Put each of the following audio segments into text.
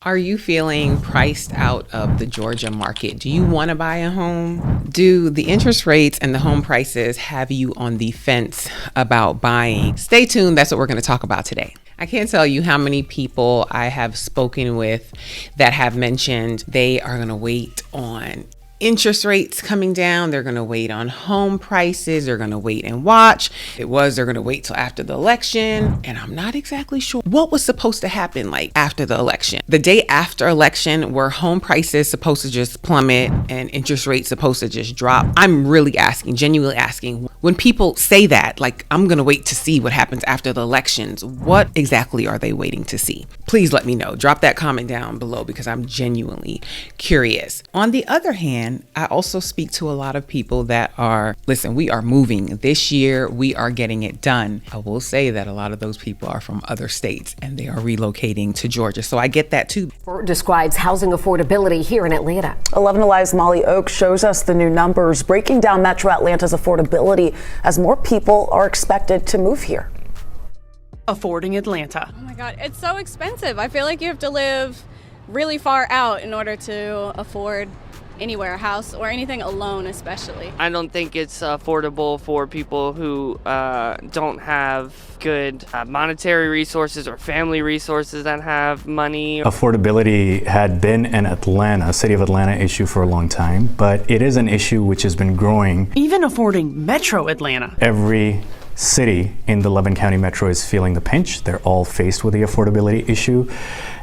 Are you feeling priced out of the Georgia market? Do you want to buy a home? Do the interest rates and the home prices have you on the fence about buying? Stay tuned. That's what we're going to talk about today. I can't tell you how many people I have spoken with that have mentioned they are going to wait on interest rates coming down. They're going to wait on home prices. They're going to wait and watch. They're going to wait till after the election. And I'm not exactly sure what was supposed to happen like after the election. The day after election, were home prices supposed to just plummet and interest rates supposed to just drop? I'm really asking, genuinely asking, when people say that, like, I'm going to wait to see what happens after the elections, what exactly are they waiting to see? Please let me know. Drop that comment down below because I'm genuinely curious. On the other hand, I also speak to a lot of people that are, listen, we are moving this year. We are getting it done. I will say that a lot of those people are from other states and they are relocating to Georgia. So I get that too. Describes housing affordability here in Atlanta. 11 Alive's Molly Oak shows us the new numbers, breaking down Metro Atlanta's affordability as more people are expected to move here. Affording Atlanta. Oh my God, it's so expensive. I feel like you have to live really far out in order to afford anywhere, a house or anything alone especially. I don't think it's affordable for people who don't have good monetary resources or family resources that have money. Affordability had been an city of Atlanta issue for a long time, but it is an issue which has been growing. Even affording Metro Atlanta. Every city in the 11 county metro is feeling the pinch. They're all faced with the affordability issue.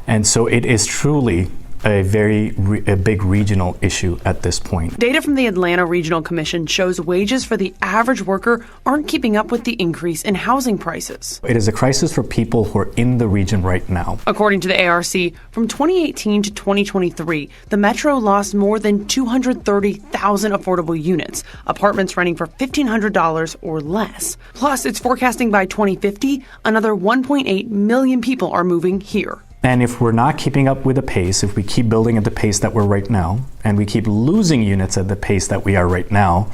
And so it is truly a big regional issue at this point. Data from the Atlanta Regional Commission shows wages for the average worker aren't keeping up with the increase in housing prices. It is a crisis for people who are in the region right now. According to the ARC, from 2018 to 2023, the metro lost more than 230,000 affordable units, apartments renting for $1,500 or less. Plus, it's forecasting by 2050, another 1.8 million people are moving here. And if we're not keeping up with the pace, if we keep building at the pace that we're right now, and we keep losing units at the pace that we are right now,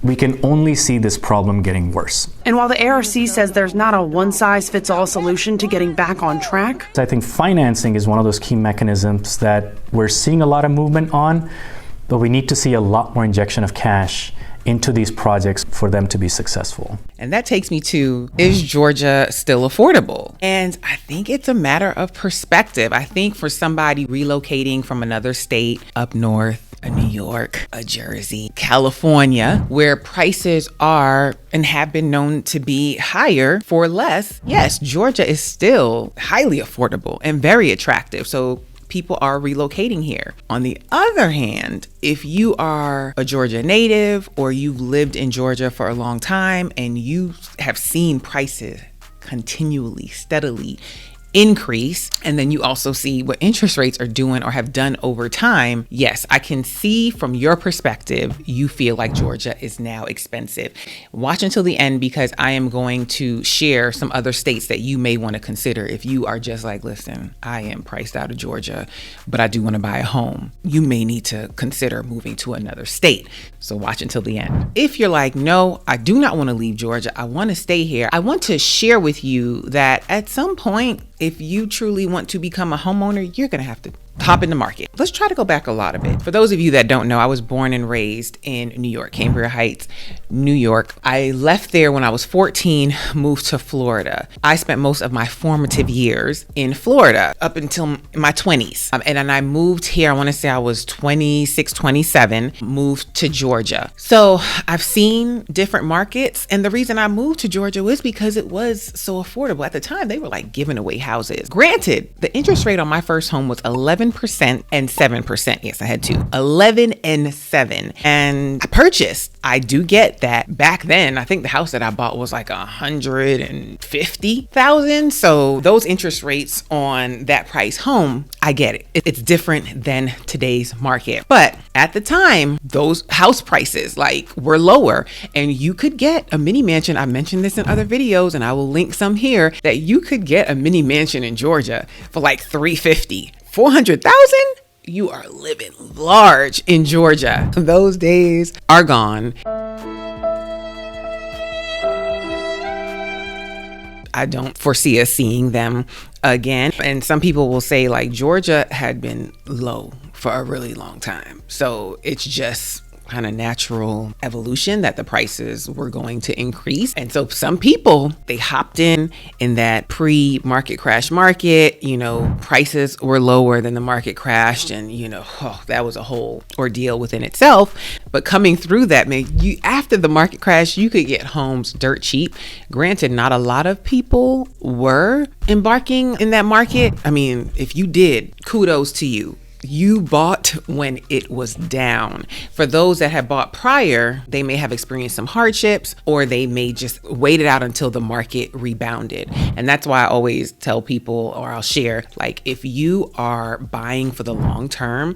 we can only see this problem getting worse. And while the ARC says there's not a one-size-fits-all solution to getting back on track, I think financing is one of those key mechanisms that we're seeing a lot of movement on, but we need to see a lot more injection of cash into these projects for them to be successful. And that takes me to, is Georgia still affordable? And I think it's a matter of perspective. I think for somebody relocating from another state up north, a New York, a Jersey, California, where prices are and have been known to be higher for less, yes, Georgia is still highly affordable and very attractive. So people are relocating here. On the other hand, if you are a Georgia native or you've lived in Georgia for a long time and you have seen prices continually, steadily increase, and then you also see what interest rates are doing or have done over time, yes, I can see from your perspective, you feel like Georgia is now expensive. Watch until the end because I am going to share some other states that you may want to consider if you are just like, listen, I am priced out of Georgia, but I do want to buy a home. You may need to consider moving to another state. So watch until the end. If you're like, no, I do not want to leave Georgia, I want to stay here, I want to share with you that at some point, if you truly want to become a homeowner, you're going to have to hop in the market. Let's try to go back a lot of it. For those of you that don't know, I was born and raised in New York, Cambria Heights, New York. I left there when I was 14, moved to Florida. I spent most of my formative years in Florida up until my 20s. And then I moved here, I want to say I was 26, 27, moved to Georgia. So I've seen different markets. And the reason I moved to Georgia was because it was so affordable. At the time, they were like giving away houses. Granted, the interest rate on my first home was 11% and 7%. Yes, I had two. 11 and 7. And I purchased. I do get that. Back then, I think the house that I bought was like 150,000. So those interest rates on that price home, I get it. It's different than today's market. But at the time, those house prices were lower and you could get a mini mansion. I mentioned this in other videos and I will link some here that you could get a mini mansion in Georgia for like $350,000. 400,000? You are living large in Georgia. Those days are gone. I don't foresee us seeing them again. And some people will say like Georgia had been low for a really long time. So it's just kind of natural evolution that the prices were going to increase. And so some people, they hopped in that pre-market crash market, prices were lower than the market crashed. And, that was a whole ordeal within itself. But coming through that, after the market crash, you could get homes dirt cheap. Granted, not a lot of people were embarking in that market. I mean, if you did, kudos to you. You bought when it was down. For those that had bought prior, they may have experienced some hardships, or they may just wait it out until the market rebounded. And that's why I always tell people, or I'll share, like, if you are buying for the long term,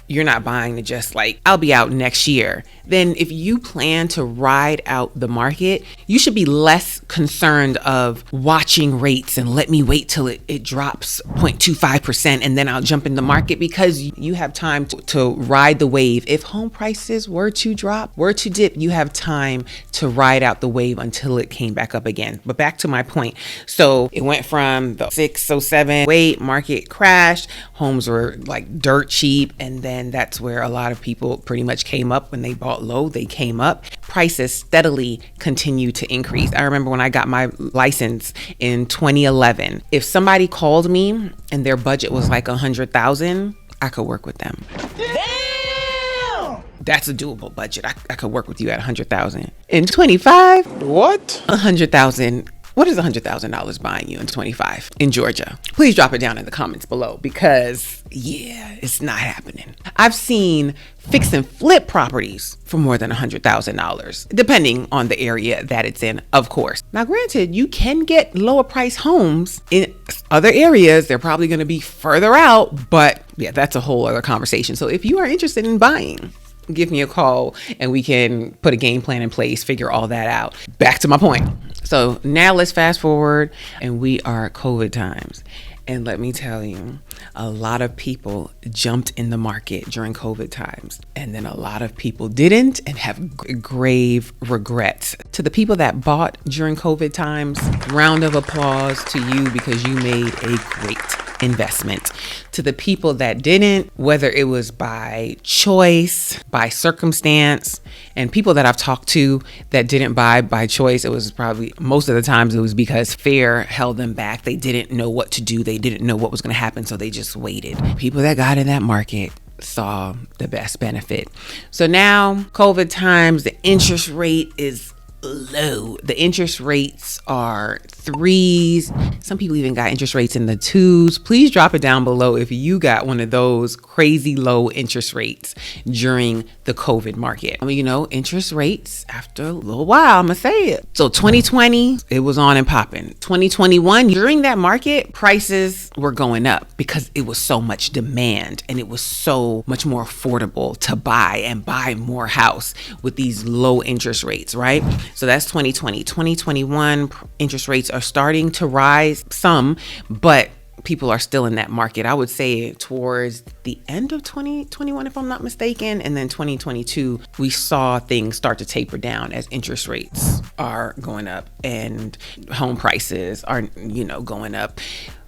you're not buying to just like, I'll be out next year. Then if you plan to ride out the market, you should be less concerned of watching rates and let me wait till it drops 0.25% and then I'll jump in the market, because you have time to ride the wave. If home prices were to dip, you have time to ride out the wave until it came back up again. But back to my point. So it went from the 607 wait, market crashed, homes were like dirt cheap, and then that's where a lot of people pretty much came up. When they bought low, they came up. Prices steadily continue to increase. I remember when I got my license in 2011, if somebody called me and their budget was like $100,000, I could work with them. Damn! That's a doable budget. I could work with you at $100,000. In 25, What? $100,000. What is $100,000 buying you in 25 in Georgia? Please drop it down in the comments below, because it's not happening. I've seen fix and flip properties for more than $100,000, depending on the area that it's in, of course. Now, granted, you can get lower price homes in other areas. They're probably going to be further out, but that's a whole other conversation. So if you are interested in buying, give me a call and we can put a game plan in place, figure all that out. Back to my point. So now let's fast forward, and we are COVID times. And let me tell you, a lot of people jumped in the market during COVID times, and then a lot of people didn't and have grave regrets. To the people that bought during COVID times, round of applause to you, because you made a great investment. To the people that didn't, whether it was by choice, by circumstance, and people that I've talked to that didn't buy by choice, it was probably most of the times it was because fear held them back. They didn't know what to do. They didn't know what was going to happen, so they just waited. People that got in that market saw the best benefit. So now, COVID times, the interest rate is low. The interest rates are 3s. Some people even got interest rates in the 2s. Please drop it down below if you got one of those crazy low interest rates during the COVID market. I mean, interest rates, after a little while, I'm gonna say it. So 2020, it was on and popping. 2021, during that market, prices were going up because it was so much demand and it was so much more affordable to buy and buy more house with these low interest rates, right? So that's 2020. 2021, interest rates are starting to rise some, but people are still in that market. I would say towards the end of 2021, if I'm not mistaken, and then 2022, we saw things start to taper down as interest rates are going up and home prices are, going up,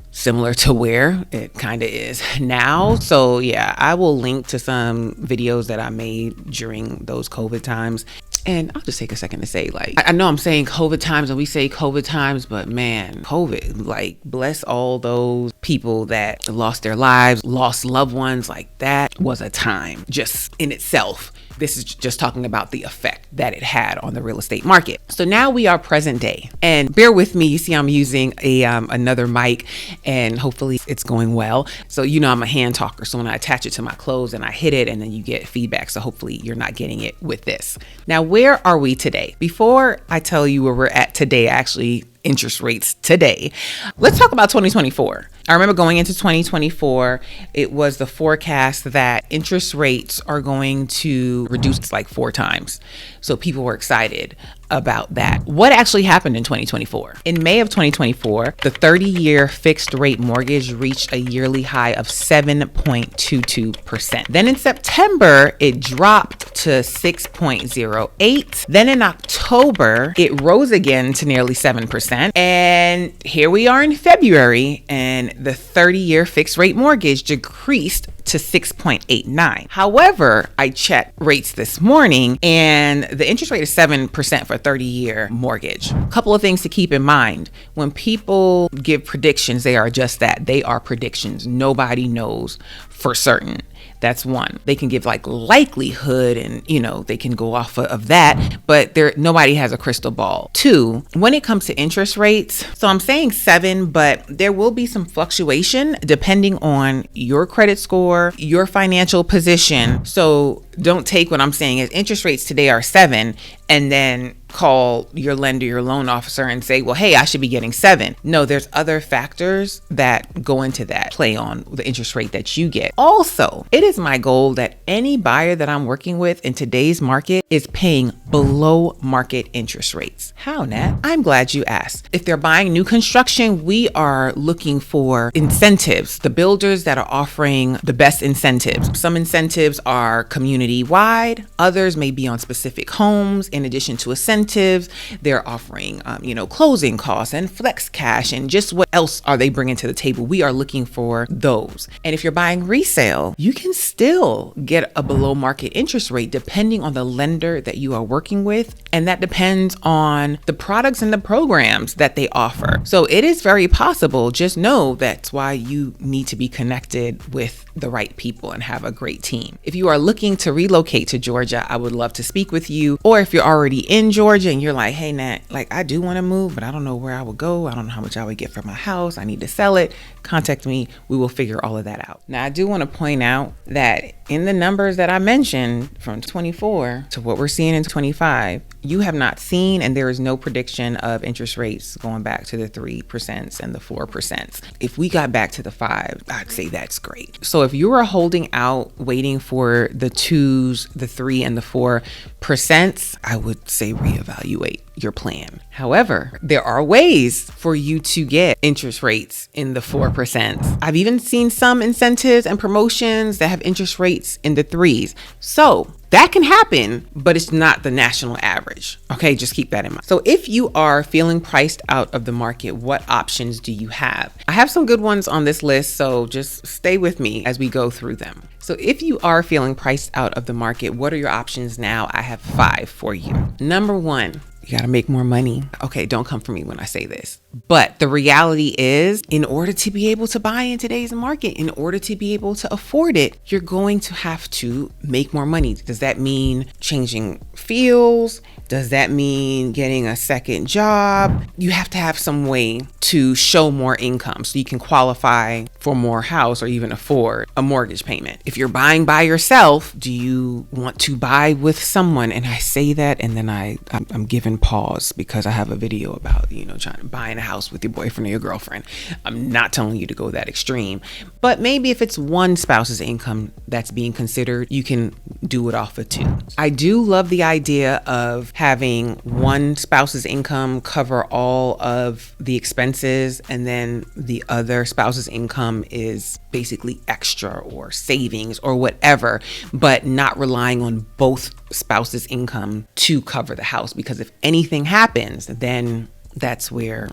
similar to where it kind of is now. So I will link to some videos that I made during those COVID times. And I'll just take a second to say, I know I'm saying COVID times and we say COVID times, but man, COVID, bless all those people that lost their lives, lost loved ones. That was a time just in itself. This is just talking about the effect that it had on the real estate market. So now we are present day, and bear with me. You see, I'm using another mic, and hopefully it's going well. So I'm a hand talker. So when I attach it to my clothes and I hit it, and then you get feedback. So hopefully you're not getting it with this. Now, where are we today? Before I tell you where we're at today, actually, interest rates today, let's talk about 2024. I remember going into 2024, it was the forecast that interest rates are going to reduce 4 times. So people were excited. about that. What actually happened in 2024? In May of 2024, the 30-year fixed rate mortgage reached a yearly high of 7.22%. Then in September, it dropped to 6.08. Then in October, it rose again to nearly 7%. And here we are in February, and the 30-year fixed rate mortgage decreased to 6.89. However, I checked rates this morning and the interest rate is 7% for a 30-year mortgage. A couple of things to keep in mind. When people give predictions, they are just that. They are predictions. Nobody knows for certain. That's one. They can give like likelihood and, they can go off of that, but nobody has a crystal ball. Two, when it comes to interest rates, so I'm saying 7, but there will be some fluctuation depending on your credit score, your financial position. So don't take what I'm saying as interest rates today are 7 and then call your lender, your loan officer and say, well, hey, I should be getting 7. No, there's other factors that go into that, play on the interest rate that you get. Also, it is my goal that any buyer that I'm working with in today's market is paying below market interest rates. How, Nat? I'm glad you asked. If they're buying new construction, we are looking for incentives, the builders that are offering the best incentives. Some incentives are community-wide, others may be on specific homes. In addition to incentives, they're offering, closing costs and flex cash and just what else are they bringing to the table. We are looking for those. And if you're buying resale, you can still get a below market interest rate depending on the lender that you are working with. And that depends on the products and the programs that they offer. So it is very possible. Just know that's why you need to be connected with the right people and have a great team. If you are looking to relocate to Georgia, I would love to speak with you. Or if you're already in Georgia and you're like, hey, Nat, I do want to move, but I don't know where I would go. I don't know how much I would get for my house. I need to sell it. Contact me. We will figure all of that out. Now, I do want to point out that in the numbers that I mentioned from 24 to what we're seeing in 25, you have not seen, and there is no prediction of interest rates going back to the 3% and the 4%. If we got back to the 5, I'd say that's great. So if you are holding out, waiting for the 2s, the 3 and the 4%, I would say reevaluate your plan. However, there are ways for you to get interest rates in the 4%. I've even seen some incentives and promotions that have interest rates in the 3s. So that can happen, but it's not the national average. Okay, just keep that in mind. So if you are feeling priced out of the market, what options do you have? I have some good ones on this list, so just stay with me as we go through them. So if you are feeling priced out of the market, what are your options now? I have 5 for you. Number 1, you got to make more money. Okay, don't come for me when I say this. But the reality is, in order to be able to buy in today's market, in order to be able to afford it, you're going to have to make more money. Does that mean changing fields? Does that mean getting a second job? You have to have some way to show more income so you can qualify for more house or even afford a mortgage payment. If you're buying by yourself, do you want to buy with someone? And I say that and then I'm given pause because I have a video about, trying to buy in a house with your boyfriend or your girlfriend. I'm not telling you to go that extreme, but maybe if it's one spouse's income that's being considered, you can do it off of 2. I do love the idea of having one spouse's income cover all of the expenses and then the other spouse's income is basically extra or savings or whatever, but not relying on both spouses' income to cover the house, because if anything happens, then that's where,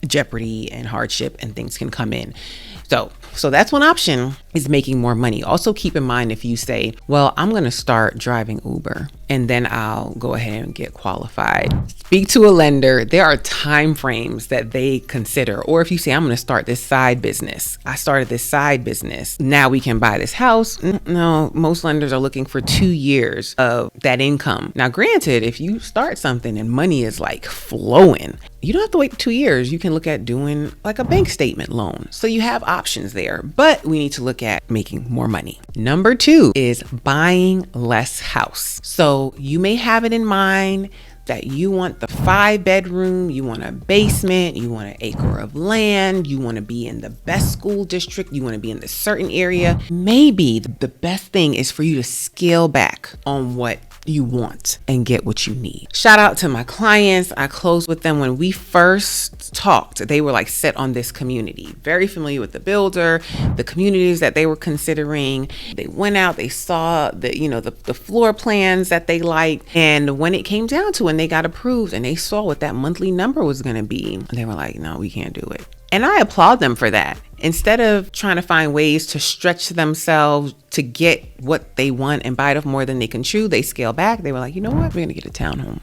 jeopardy and hardship and things can come in. So that's one option, is making more money. Also keep in mind, if you say, well, I'm going to start driving Uber and then I'll go ahead and get qualified. Speak to a lender. There are time frames that they consider. Or if you say, I'm going to start this side business. I started this side business. Now we can buy this house. No, most lenders are looking for 2 years of that income. Now, granted, if you start something and money is like flowing, you don't have to wait 2 years. You can look at doing like a bank statement loan. So you have options there, but we need to look at making more money. Number 2 is buying less house. So you may have it in mind that you want the 5-bedroom, you want a basement, you want an acre of land, you want to be in the best school district, you want to be in this certain area. Maybe the best thing is for you to scale back on what you want and get what you need. Shout out to my clients. I closed with them when we first talked. They were like set on this community, very familiar with the builder, the communities that they were considering. They went out, they saw the floor plans that they liked. And when it came down to when they got approved and they saw what that monthly number was going to be, they were like, no, we can't do it. And I applaud them for that. Instead of trying to find ways to stretch themselves to get what they want and bite off more than they can chew, they scale back. They were like, you know what? We're going to get a townhome.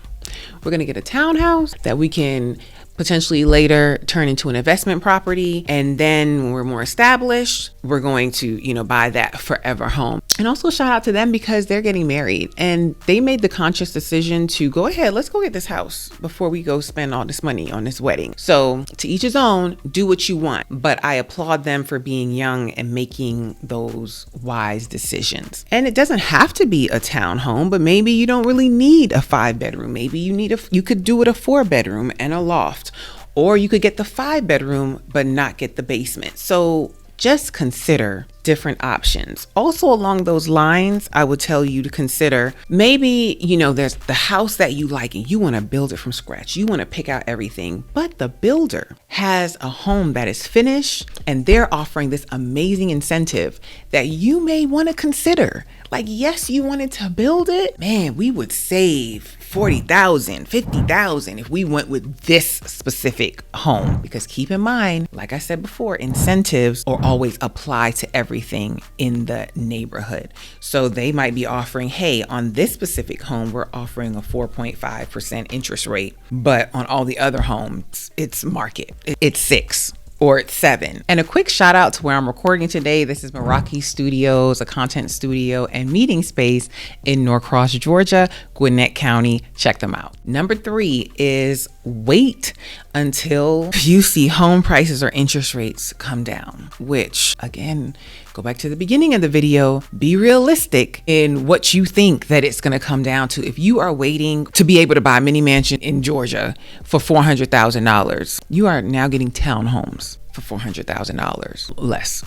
We're going to get a townhouse that we can potentially later turn into an investment property. And then when we're more established, we're going to, buy that forever home. And also shout out to them because they're getting married and they made the conscious decision to go ahead, let's go get this house before we go spend all this money on this wedding. So to each his own, do what you want. But I applaud them for being young and making those wise decisions. And it doesn't have to be a townhome, but maybe you don't really need a 5-bedroom. Maybe you could do it a 4-bedroom and a loft, or you could get the 5-bedroom, but not get the basement. So just consider different options. Also along those lines, I would tell you to consider maybe, there's the house that you like and you want to build it from scratch. You want to pick out everything, but the builder has a home that is finished and they're offering this amazing incentive that you may want to consider. Like, yes, you wanted to build it. Man, we would save $40,000, $50,000 if we went with this specific home. Because keep in mind, like I said before, incentives are always apply to everything in the neighborhood. So they might be offering, hey, on this specific home, we're offering a 4.5% interest rate, but on all the other homes, it's market. It's 6. Or it's 7. And a quick shout out to where I'm recording today. This is Meraki Studios, a content studio and meeting space in Norcross, Georgia, Gwinnett County. Check them out. Number 3 is wait until you see home prices or interest rates come down, which again, go back to the beginning of the video, be realistic in what you think that it's going to come down to. If you are waiting to be able to buy a mini mansion in Georgia for $400,000, you are now getting townhomes for $400,000,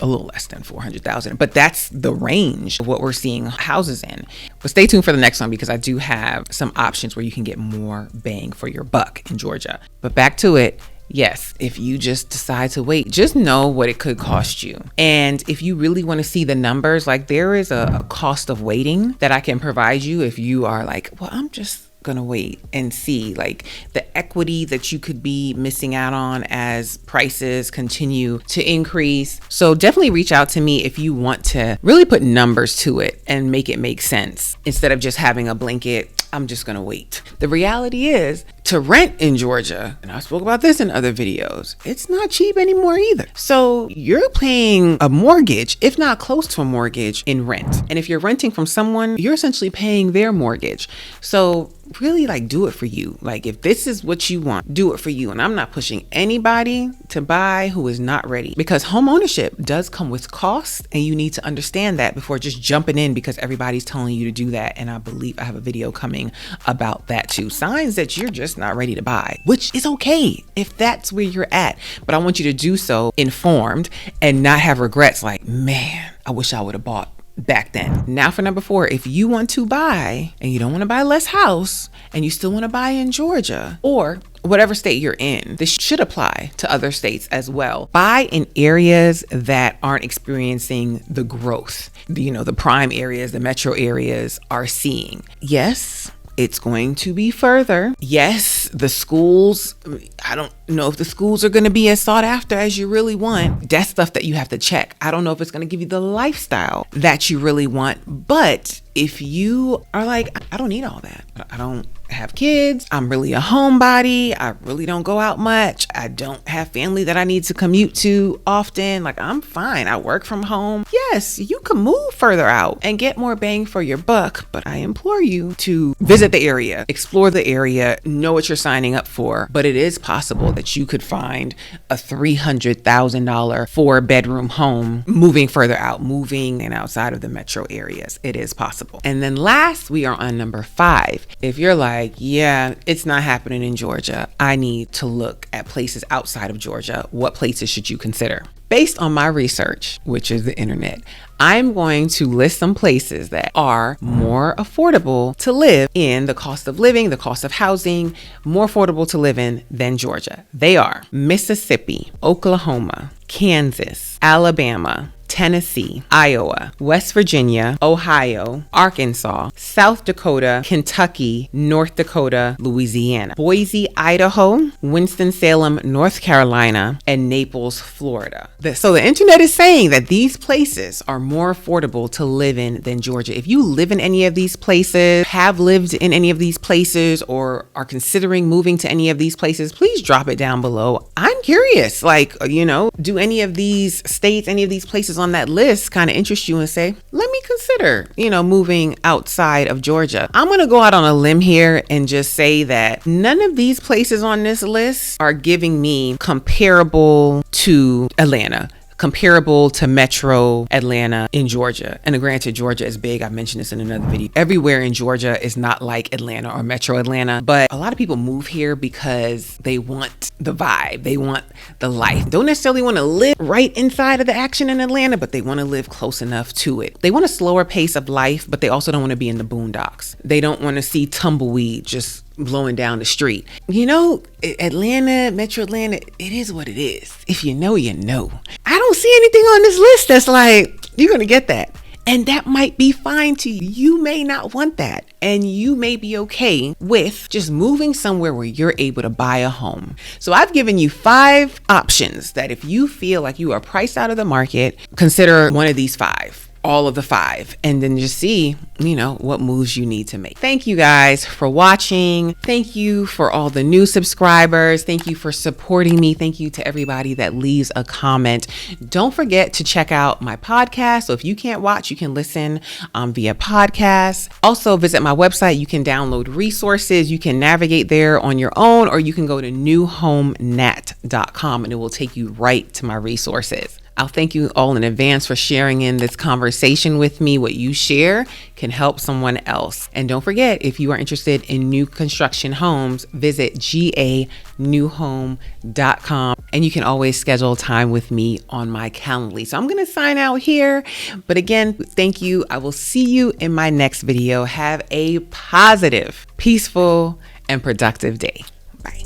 a little less than $400,000, but that's the range of what we're seeing houses in. But stay tuned for the next one because I do have some options where you can get more bang for your buck in Georgia. But back to it. Yes, if you just decide to wait, just know what it could cost you. And if you really want to see the numbers, like there is a cost of waiting that I can provide you if you are like, well, I'm just gonna wait and see like the equity that you could be missing out on as prices continue to increase. So definitely reach out to me if you want to really put numbers to it and make it make sense instead of just having a blanket, I'm just gonna wait. The reality is to rent in Georgia, and I spoke about this in other videos, it's not cheap anymore either. So you're paying a mortgage, if not close to a mortgage, in rent. And if you're renting from someone, you're essentially paying their mortgage. So really like do it for you. Like if this is what you want, do it for you. And I'm not pushing anybody to buy who is not ready, because home ownership does come with costs and you need to understand that before just jumping in because everybody's telling you to do that. And I believe I have a video coming about that too. Signs that you're just not ready to buy, which is okay if that's where you're at. But I want you to do so informed and not have regrets like, man, I wish I would have bought back then. Now for number 4, if you want to buy and you don't want to buy less house and you still want to buy in Georgia or whatever state you're in, this should apply to other states as well. Buy in areas that aren't experiencing the growth, the prime areas, the metro areas are seeing. Yes, it's going to be further. Yes, the schools, I don't know if the schools are going to be as sought after as you really want. That's stuff that you have to check. I don't know if it's going to give you the lifestyle that you really want. But if you are like, I don't need all that. I don't have kids. I'm really a homebody. I really don't go out much. I don't have family that I need to commute to often. Like I'm fine. I work from home. Yes, you can move further out and get more bang for your buck. But I implore you to visit the area, explore the area, know what you're signing up for. But it is possible that you could find a $300,000 4-bedroom home moving further out, moving and outside of the metro areas. It is possible. And then last, we are on number 5. If you're like, yeah, it's not happening in Georgia, I need to look at places outside of Georgia. What places should you consider? Based on my research, which is the internet, I'm going to list some places that are more affordable to live in, the cost of living, the cost of housing, more affordable to live in than Georgia. They are Mississippi, Oklahoma, Kansas, Alabama, Tennessee, Iowa, West Virginia, Ohio, Arkansas, South Dakota, Kentucky, North Dakota, Louisiana, Boise, Idaho, Winston-Salem, North Carolina, and Naples, Florida. So the internet is saying that these places are more affordable to live in than Georgia. If you live in any of these places, have lived in any of these places, or are considering moving to any of these places, please drop it down below. I'm curious, do any of these states, any of these places on that list kind of interest you and say, let me consider, moving outside of Georgia? I'm going to go out on a limb here and just say that none of these places on this list are giving me comparable to Atlanta, comparable to Metro Atlanta in Georgia. And granted, Georgia is big. I mentioned this in another video. Everywhere in Georgia is not like Atlanta or Metro Atlanta, but a lot of people move here because they want the vibe. They want the life. Don't necessarily want to live right inside of the action in Atlanta, but they want to live close enough to it. They want a slower pace of life, but they also don't want to be in the boondocks. They don't want to see tumbleweed just blowing down the street. Atlanta, Metro Atlanta, it is what it is. If you know, you know. I don't see anything on this list that's like, you're going to get that. And that might be fine to you. You may not want that. And you may be okay with just moving somewhere where you're able to buy a home. So I've given you 5 options that if you feel like you are priced out of the market, consider one of these 5. All of the 5, and then just see, what moves you need to make. Thank you guys for watching. Thank you for all the new subscribers. Thank you for supporting me. Thank you to everybody that leaves a comment. Don't forget to check out my podcast. So if you can't watch, you can listen via podcast. Also visit my website. You can download resources. You can navigate there on your own, or you can go to newhomenat.com and it will take you right to my resources. I'll thank you all in advance for sharing in this conversation with me. What you share can help someone else. And don't forget, if you are interested in new construction homes, visit ganewhome.com, and you can always schedule time with me on my Calendly. So I'm going to sign out here. But again, thank you. I will see you in my next video. Have a positive, peaceful, and productive day. Bye.